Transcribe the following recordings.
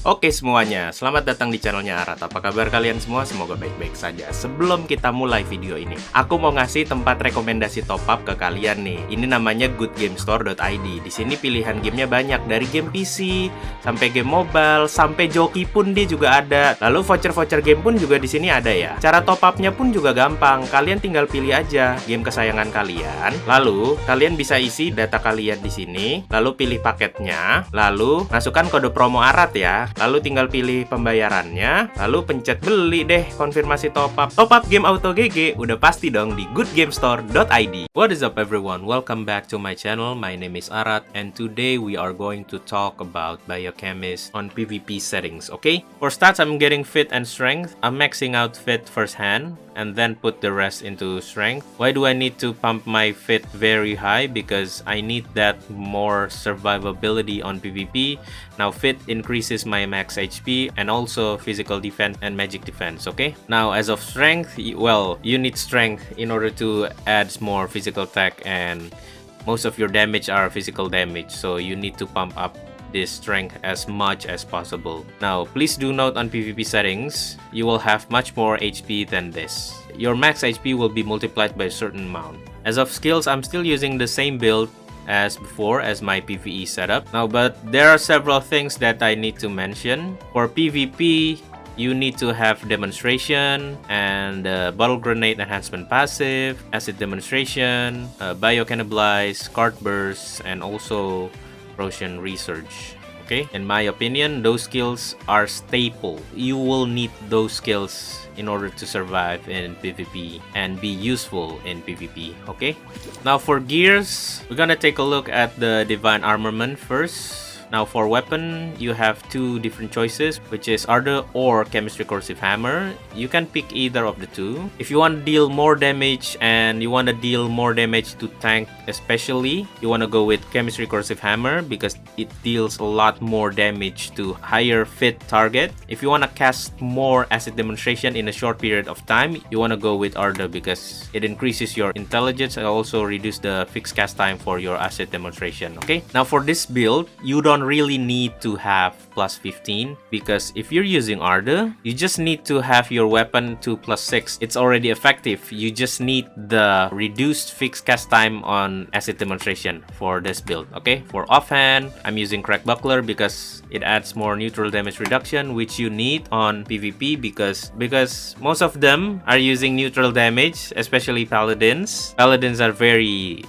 Oke semuanya, selamat datang di channelnya Arat. Apa kabar kalian semua? Semoga baik-baik saja. Sebelum kita mulai video ini, aku mau ngasih tempat rekomendasi top up ke kalian nih. Ini namanya goodgamestore.id. Di sini pilihan gamenya banyak, dari game PC sampai game mobile, sampai joki pun dia juga ada. Lalu voucher-voucher game pun juga di sini ada ya. Cara top up-nya pun juga gampang. Kalian tinggal pilih aja game kesayangan kalian. Lalu kalian bisa isi data kalian di sini. Lalu pilih paketnya. Lalu masukkan kode promo Arat ya. Lalu tinggal pilih pembayarannya, lalu pencet beli deh, konfirmasi top up. Top up game auto GG udah pasti dong di goodgamestore.id. What is up everyone? Welcome back to my channel. My name is Arat and today we are going to talk about Biochemist on PvP settings, okay? For stats, I'm getting fit and strength. I'm maxing out fit first hand and then put the rest into strength. Why do I need to pump my fit very high? Because I need that more survivability on PvP. Now fit increases my max HP and also physical defense and magic defense, okay? Now as of strength, well, you need strength in order to add more physical attack, and most of your damage are physical damage, so you need to pump up this strength as much as possible. Now please do note on PvP settings, you will have much more HP than this. Your max HP will be multiplied by a certain amount. As of skills, I'm still using the same build as before as my PvE setup. Now, but there are several things that I need to mention. For PvP, you need to have demonstration and bottle grenade enhancement passive, acid demonstration, biocannibalize, card burst, and also Roshan research. Okay, in my opinion, those skills are staple. You will need those skills in order to survive in PvP and be useful in PvP, okay? Now for gears, we're gonna take a look at the Divine Armament first. Now for weapon, you have two different choices, which is Ardor or Chemistry Corrosive Hammer. You can pick either of the two. If you want to deal more damage and you want to deal more damage to tank especially, you want to go with Chemistry Corrosive Hammer because it deals a lot more damage to higher fit target. If you want to cast more acid demonstration in a short period of time, you want to go with Ardor because it increases your intelligence and also reduce the fixed cast time for your acid demonstration, okay? Now for this build, you don't really need to have plus 15 because if you're using Ardor, you just need to have your weapon to plus 6. It's already effective. You just need the reduced fixed cast time on acid demonstration for this build, okay? For offhand, I'm using Crack Buckler because it adds more neutral damage reduction, which you need on PvP because most of them are using neutral damage, especially paladins. Paladins are very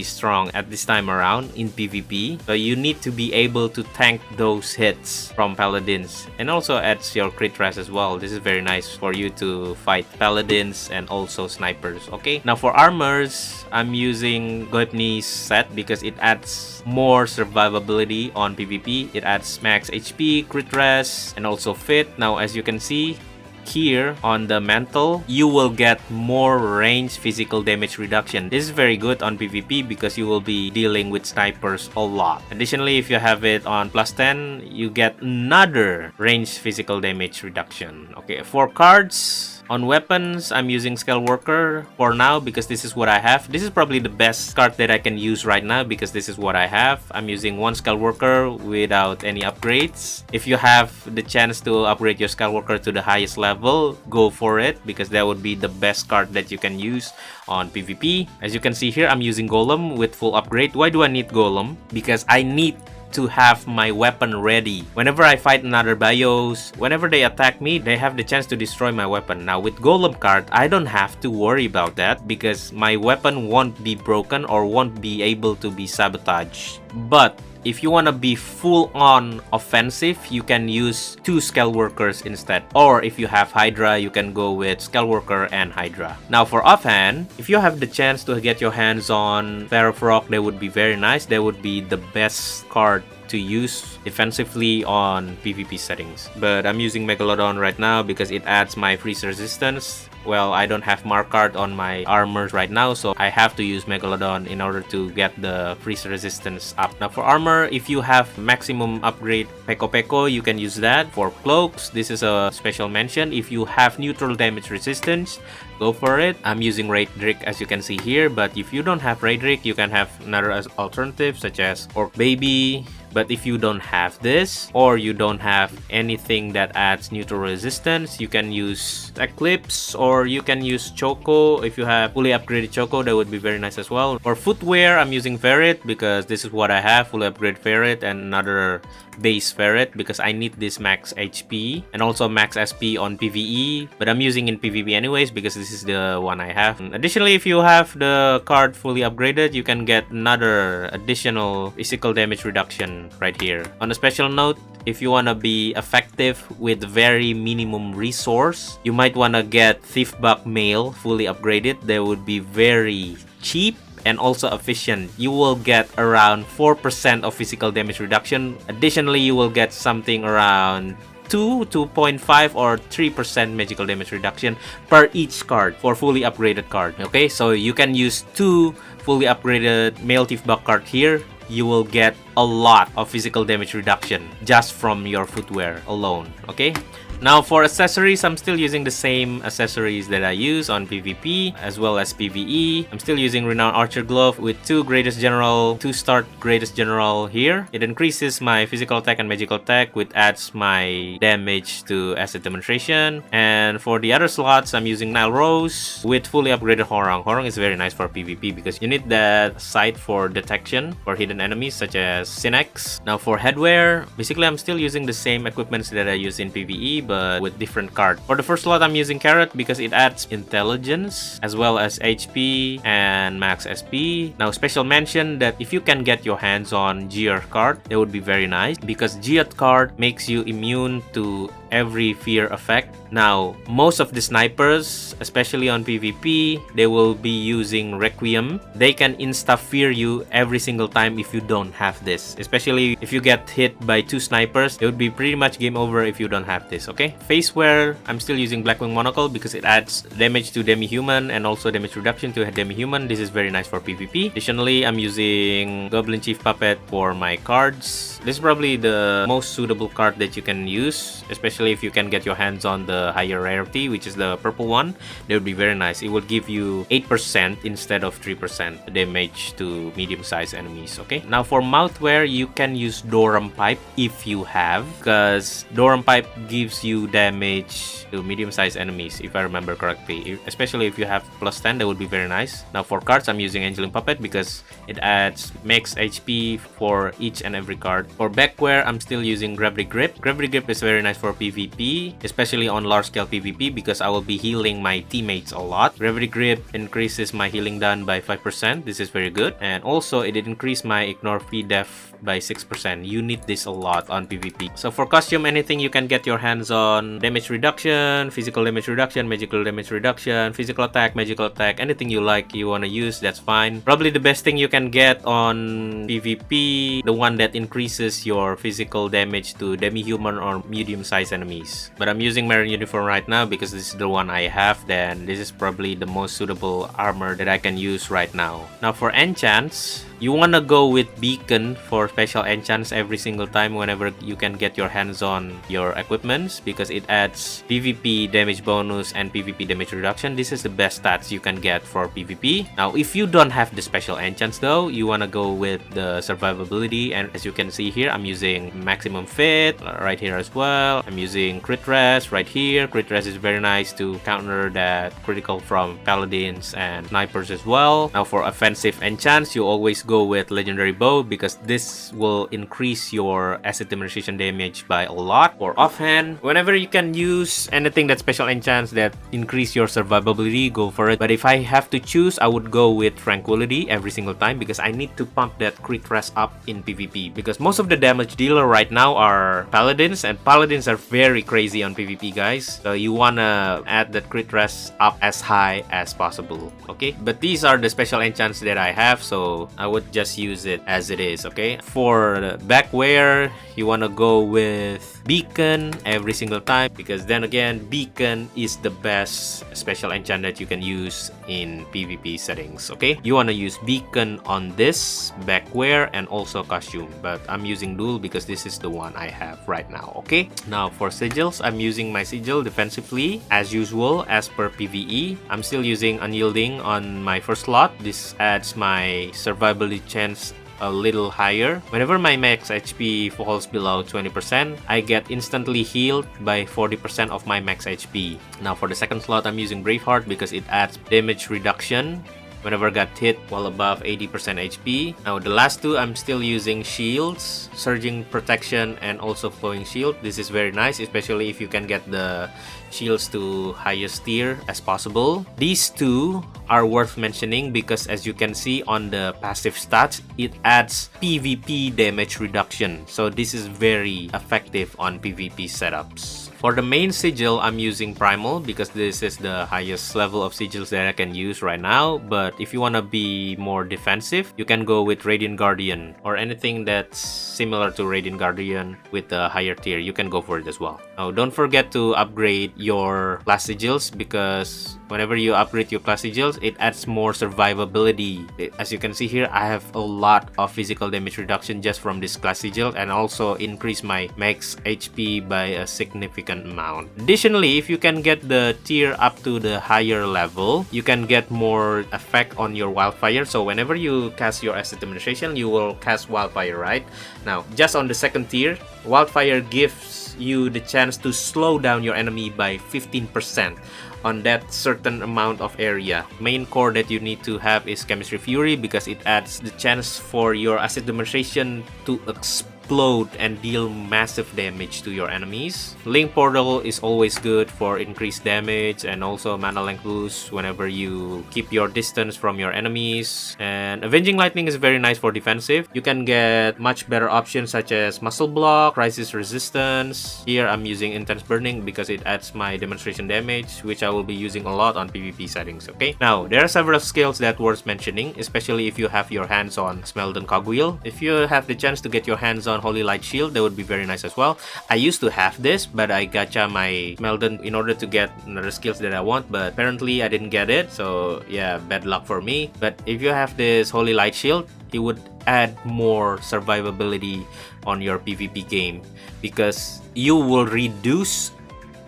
strong at this time around in PvP, so you need to be able to tank those hits from paladins, and also adds your crit rest as well. This is very nice for you to fight paladins and also snipers, okay? Now for armors, I'm using Goipni's set because it adds more survivability on PvP. It adds max HP, crit rest, and also fit. Now as you can see here on the mantle, you will get more range physical damage reduction. This is very good on PvP because you will be dealing with snipers a lot. Additionally, if you have it on plus 10, you get another range physical damage reduction. Okay, for cards, on weapons, I'm using Scale Worker for now because this is what I have. This is probably the best card that I can use right now because this is what I have. I'm using one Scale Worker without any upgrades. If you have the chance to upgrade your Scale Worker to the highest level, go for it because that would be the best card that you can use on PvP. As you can see here, I'm using Golem with full upgrade. Why do I need Golem? Because I need to have my weapon ready. Whenever I fight another bios, whenever they attack me, they have the chance to destroy my weapon. Now with Golem card, I don't have to worry about that because my weapon won't be broken or won't be able to be sabotaged. But if you want to be full-on offensive, you can use two Scale Workers instead. Or if you have Hydra, you can go with Scale Worker and Hydra. Now for offhand, if you have the chance to get your hands on Ferrofrock, that would be very nice. That would be the best card to use defensively on PvP settings. But I'm using Megalodon right now because it adds my freeze resistance. Well, I don't have mark card on my armors right now, so I have to use Megalodon in order to get the freeze resistance up. Now for armor, if you have maximum upgrade Peko Peko, you can use that. For cloaks, this is a special mention. If you have neutral damage resistance, go for it. I'm using Raydrick as you can see here, but if you don't have Raydrick, you can have another alternative such as Orc Baby, But if you don't have this, or you don't have anything that adds neutral resistance, you can use Eclipse, or you can use Choco. If you have fully upgraded Choco, that would be very nice as well. For footwear, I'm using Ferret because this is what I have, fully upgraded Ferret and another base Ferret because I need this max HP and also max SP on PvE, but I'm using in PvP anyways because this is the one I have. Additionally, if you have the card fully upgraded, you can get another additional physical damage reduction right here. On a special note, if you want to be effective with very minimum resource, you might want to get Thief Buck Mail fully upgraded. They would be very cheap and also efficient. You will get around 4% of physical damage reduction. Additionally, you will get something around 2.5 or 3% magical damage reduction per each card for fully upgraded card. Okay, so you can use 2 fully upgraded male Thief Buck card here. You will get a lot of physical damage reduction just from your footwear alone. Okay, now for accessories, I'm still using the same accessories that I use on PvP as well as PvE. I'm still using Renowned Archer Glove with 2 Greatest General, 2 Start Greatest General here. It increases my physical attack and magical attack, which adds my damage to asset demonstration. And for the other slots, I'm using Nile Rose with fully upgraded Horong. Horong is very nice for PvP because you need that sight for detection for hidden enemies such as Synex. Now for headwear, basically I'm still using the same equipments that I use in PvE, but with different card. For the first slot, I'm using Carrot because it adds intelligence as well as HP and max SP. Now special mention that if you can get your hands on Gear card, that would be very nice because Gear card makes you immune to every fear effect. Now most of the snipers, especially on PvP, they will be using Requiem. They can insta fear you every single time if you don't have this, especially if you get hit by 2 snipers. It would be pretty much game over if you don't have this. Okay, face wear, I'm still using Blackwing Monocle because it adds damage to demi-human and also damage reduction to a demi-human. This is very nice for PvP. Additionally, I'm using Goblin Chief Puppet for my cards. This is probably the most suitable card that you can use, especially if you can get your hands on the higher rarity, which is the purple one. That would be very nice. It will give you 8% instead of 3% damage to medium-sized enemies. Okay, now for mouthwear, you can use Dorum Pipe if you have, because Dorum Pipe gives you damage to medium-sized enemies, if I remember correctly. Especially if you have plus 10, that would be very nice. Now for cards, I'm using Angeling Puppet because it adds max HP for each and every card. For backwear, I'm still using Gravity Grip. Gravity Grip is very nice for PvP, especially on large-scale PvP because I will be healing my teammates a lot. Gravity Grip increases my healing done by 5%. This is very good. And also, it increased my Ignore Free Def by 6%. You need this a lot on PvP. So for costume, anything you can get your hands on, damage reduction, physical damage reduction, magical damage reduction, physical attack, magical attack, anything you like, you want to use, that's fine. Probably the best thing you can get on PvP, the one that increases your physical damage to demi-human or medium-sized enemies. But I'm using Marine Uniform right now because this is the one I have. Then this is probably the most suitable armor that I can use right now. Now for enchants, you want to go with Beacon for special enchants every single time whenever you can get your hands on your equipments because it adds PvP damage bonus and PvP damage reduction. This is the best stats you can get for PvP. Now if you don't have the special enchants though, you want to go with the survivability, and as you can see here, I'm using Maximum Fit right here as well. I'm using Crit Rest right here. Crit Rest is very nice to counter that critical from paladins and snipers as well. Now for offensive enchants, you always go with Legendary Bow because this will increase your asset demonstration damage by a lot. For offhand, whenever you can use anything that special enchants that increase your survivability, go for it. But if I have to choose, I would go with Tranquility every single time because I need to pump that crit rest up in PvP because most of the damage dealer right now are paladins, and paladins are very crazy on PvP, guys. So you wanna add that crit rest up as high as possible. Okay, but these are the special enchants that I have, so I would just use it as it is. Okay, for the backwear, you want to go with Beacon every single time because then again, Beacon is the best special enchant that you can use in PvP settings. Okay, you want to use Beacon on this backwear and also costume, but I'm using dual because this is the one I have right now. Okay, now for sigils, I'm using my sigil defensively as usual as per PvE. I'm still using unyielding on my first slot. This adds my survivability chance a little higher. Whenever my max HP falls below 20%, I get instantly healed by 40% of my max HP. Now for the second slot, I'm using Braveheart because it adds damage reduction whenever got hit while above 80% HP. Now the last two, I'm still using shields, surging protection and also flowing shield. This is very nice, especially if you can get the shields to highest tier as possible. These two are worth mentioning because as you can see on the passive stats, it adds PvP damage reduction. So this is very effective on PvP setups. For the main sigil, I'm using Primal because this is the highest level of sigils that I can use right now. But if you want to be more defensive, you can go with Radiant Guardian or anything that's similar to Radiant Guardian with a higher tier. You can go for it as well. Now, don't forget to upgrade your class sigils because whenever you upgrade your class sigils, it adds more survivability. As you can see here, I have a lot of physical damage reduction just from this class sigil and also increase my max HP by a significant amount. Additionally, if you can get the tier up to the higher level, you can get more effect on your wildfire. So whenever you cast your asset demonstration, you will cast wildfire, right? Now, just on the second tier, wildfire gives you the chance to slow down your enemy by 15% on that certain amount of area. Main core that you need to have is Chemistry Fury because it adds the chance for your asset demonstration to explode and deal massive damage to your enemies. Link Portal is always good for increased damage and also mana length boost whenever you keep your distance from your enemies. And Avenging Lightning is very nice for defensive. You can get much better options such as Muscle Block, Crisis Resistance. Here I'm using Intense Burning because it adds my demonstration damage, which I will be using a lot on PvP settings, okay? Now, there are several skills that worth mentioning, especially if you have your hands on Smeldon Cogwheel. If you have the chance to get your hands on Holy Light Shield, that would be very nice as well. I used to have this, but I gacha my Smeldon in order to get another skills that I want, but apparently I didn't get it, so yeah, bad luck for me. But if you have this Holy Light Shield, it would add more survivability on your PvP game because you will reduce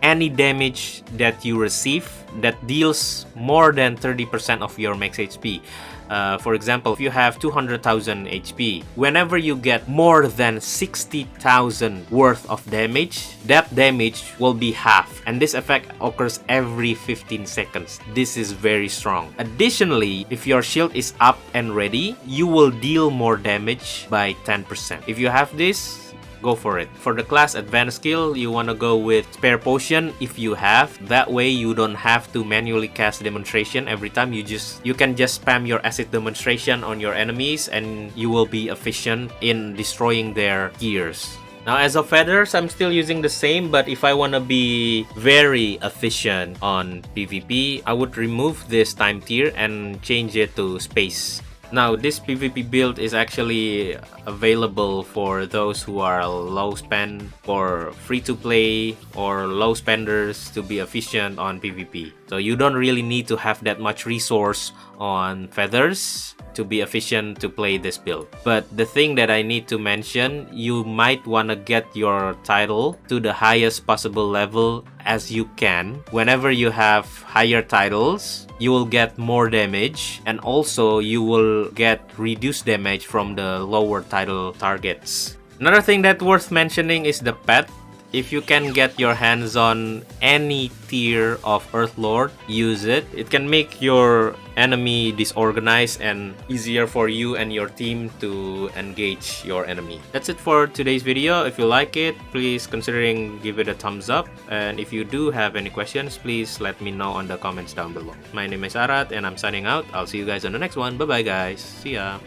any damage that you receive that deals more than 30% of your max HP. For example, if you have 200,000 HP, whenever you get more than 60,000 worth of damage, that damage will be half, and this effect occurs every 15 seconds. This is very strong. Additionally, if your shield is up and ready, you will deal more damage by 10%. If you have this, go for it. For the class advanced skill, you want to go with Spare Potion if you have. That way you don't have to manually cast demonstration every time. You can just spam your asset demonstration on your enemies and you will be efficient in destroying their gears. Now, as of feathers, I'm still using the same, but if I want to be very efficient on PvP, I would remove this time tier and change it to space. Now, this PvP build is actually available for those who are low spend, for free to play or low spenders to be efficient on PvP. So you don't really need to have that much resource on feathers to be efficient to play this build. But the thing that I need to mention, you might want to get your title to the highest possible level as you can. Whenever you have higher titles, you will get more damage and also you will get reduced damage from the lower title targets. Another thing that's worth mentioning is the pet. If you can get your hands on any tier of Earthlord, use it. It can make your enemy disorganized and easier for you and your team to engage your enemy. That's it for today's video. If you like it, please considering give it a thumbs up. And if you do have any questions, please let me know on the comments down below. My name is Arat and I'm signing out. I'll see you guys on the next one. Bye bye guys. See ya.